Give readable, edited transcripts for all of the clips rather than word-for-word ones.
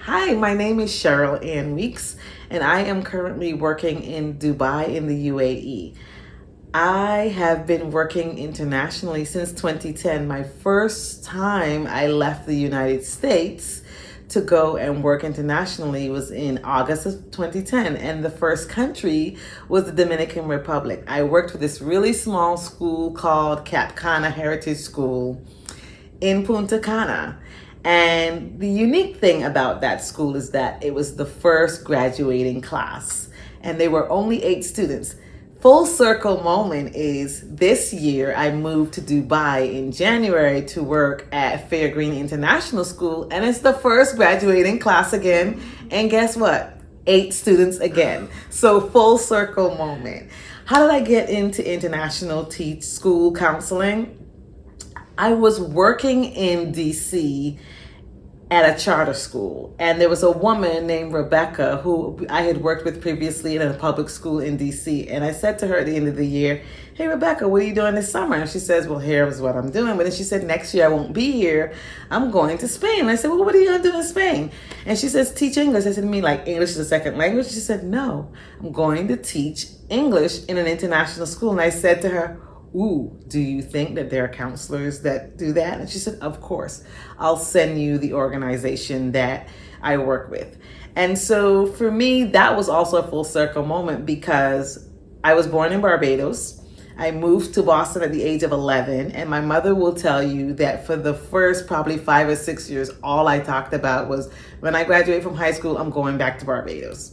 Hi, my name is Cheryl-Ann Weekes, and I am currently working in Dubai in the UAE. I have been working internationally since 2010. My first time I left the United States to go and work internationally was in August of 2010, and the first country was the Dominican Republic. I worked for this really small school called Cap Cana Heritage School in Punta Cana. And the unique thing about that school is that it was the first graduating class, and there were only 8 students. Full circle moment is this year I moved to Dubai in January to work at Fair Green International School, and it's the first graduating class again. And guess what? 8 students again. So full circle moment. How did I get into international school counseling? I was working in DC at a charter school, and there was a woman named Rebecca who I had worked with previously in a public school in DC. And I said to her at the end of the year, "Hey Rebecca, what are you doing this summer?" And she says, "Well, here is what I'm doing." But then she said, "Next year I won't be here. I'm going to Spain." And I said, "Well, what are you going to do in Spain?" And she says, "Teach English." I said, "You mean like English is a second language?" She said, "No, I'm going to teach English in an international school." And I said to her, "Ooh, do you think that there are counselors that do that?" And she said, "Of course. I'll send you the organization that I work with." And so for me, that was also a full circle moment because I was born in Barbados. I moved to Boston at the age of 11, and my mother will tell you that for the first probably 5 or 6 years, all I talked about was when I graduate from high school, I'm going back to Barbados.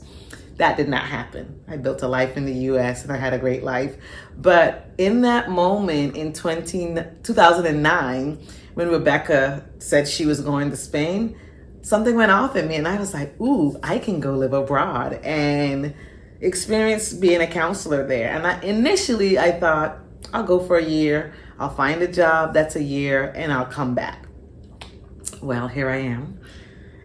That did not happen. I built a life in the US and I had a great life. But in that moment in 2009, when Rebecca said she was going to Spain, something went off in me and I was like, ooh, I can go live abroad and experience being a counselor there. And initially I thought, I'll go for a year, I'll find a job that's a year, and I'll come back. Well, here I am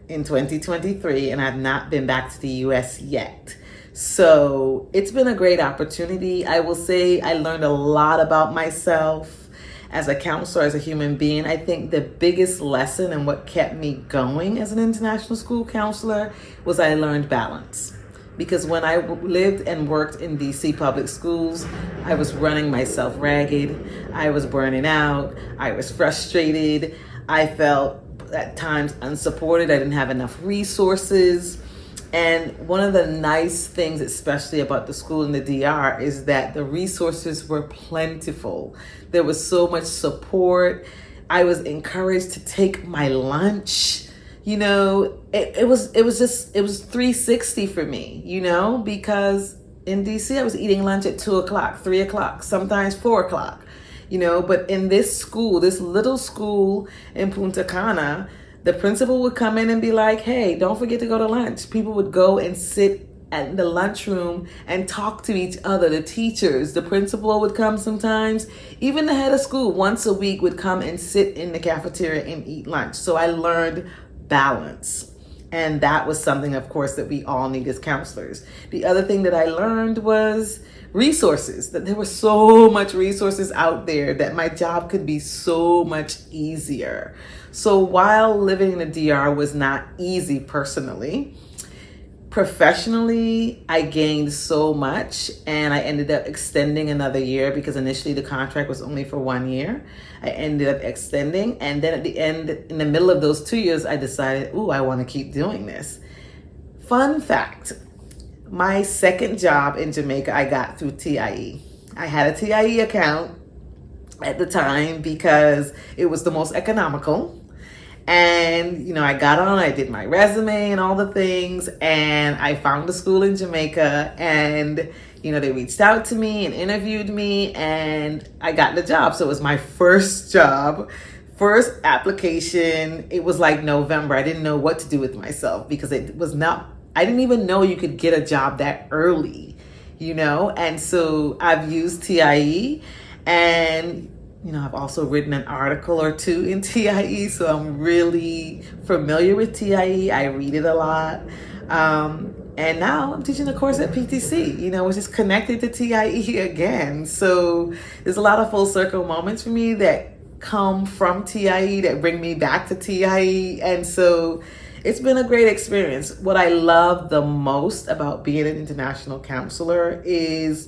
in 2023, and I've not been back to the US yet. So it's been a great opportunity. I will say I learned a lot about myself as a counselor, as a human being. I think the biggest lesson and what kept me going as an international school counselor was I learned balance. Because when I lived and worked in DC public schools, I was running myself ragged. I was burning out. I was frustrated. I felt at times unsupported. I didn't have enough resources. And one of the nice things, especially about the school in the DR, is that the resources were plentiful. There was so much support. I was encouraged to take my lunch. You know, it was 360 for me, you know, because in DC I was eating lunch at 2 o'clock, 3 o'clock, sometimes 4 o'clock. You know, but in this school, this little school in Punta Cana, the principal would come in and be like, "Hey, don't forget to go to lunch." People would go and sit at the lunchroom and talk to each other. The teachers, the principal would come sometimes. Even the head of school once a week would come and sit in the cafeteria and eat lunch. So I learned balance. And that was something, of course, that we all need as counselors. The other thing that I learned was resources, that there were so much resources out there that my job could be so much easier. So while living in the DR was not easy personally, professionally, I gained so much, and I ended up extending another year because initially the contract was only for 1 year. I ended up extending, and then at the end, in the middle of those 2 years, I decided, ooh, I want to keep doing this. Fun fact, my second job in Jamaica, I got through TIE. I had a TIE account at the time because it was the most economical. And, you know, I got on, I did my resume and all the things, and I found a school in Jamaica, and, you know, they reached out to me and interviewed me, and I got the job. So it was my first job, first application. It was like November. I didn't know what to do with myself because it was not, I didn't even know you could get a job that early, you know? And so I've used TIE, and you know, I've also written an article or two in TIE, so I'm really familiar with TIE. I read it a lot. And now I'm teaching a course at PTC, you know, which is connected to TIE again. So there's a lot of full circle moments for me that come from TIE that bring me back to TIE. And so It's been a great experience. What I love the most about being an international counselor is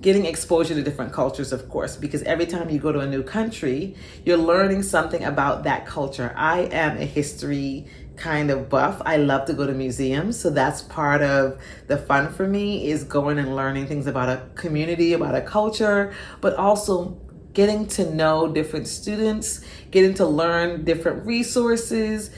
getting exposure to different cultures, of course, because every time you go to a new country, you're learning something about that culture. I am a history kind of buff. I love to go to museums. So that's part of the fun for me, is going and learning things about a community, about a culture, but also getting to know different students, getting to learn different resources.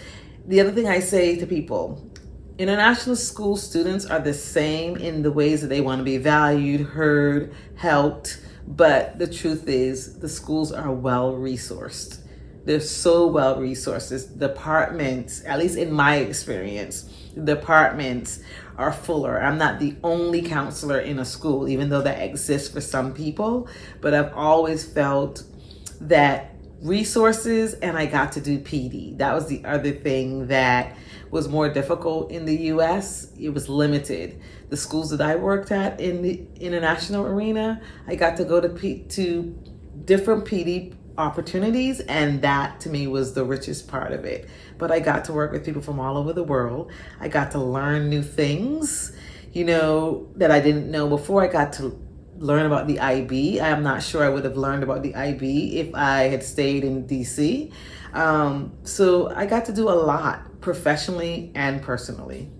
The other thing I say to people, international school students are the same in the ways that they want to be valued, heard, helped, but the truth is the schools are well resourced. They're so well resourced. Departments, at least in my experience, departments are fuller. I'm not the only counselor in a school, even though that exists for some people, but I've always felt that resources, and I got to do PD. That was the other thing that was more difficult in the US. It was limited. The schools that I worked at in the international arena, I got to go to different PD opportunities, and that to me was the richest part of it. But I got to work with people from all over the world. I got to learn new things, that I didn't know before. I got to learn about the IB. I'm not sure I would have learned about the IB if I had stayed in DC. So I got to do a lot professionally and personally.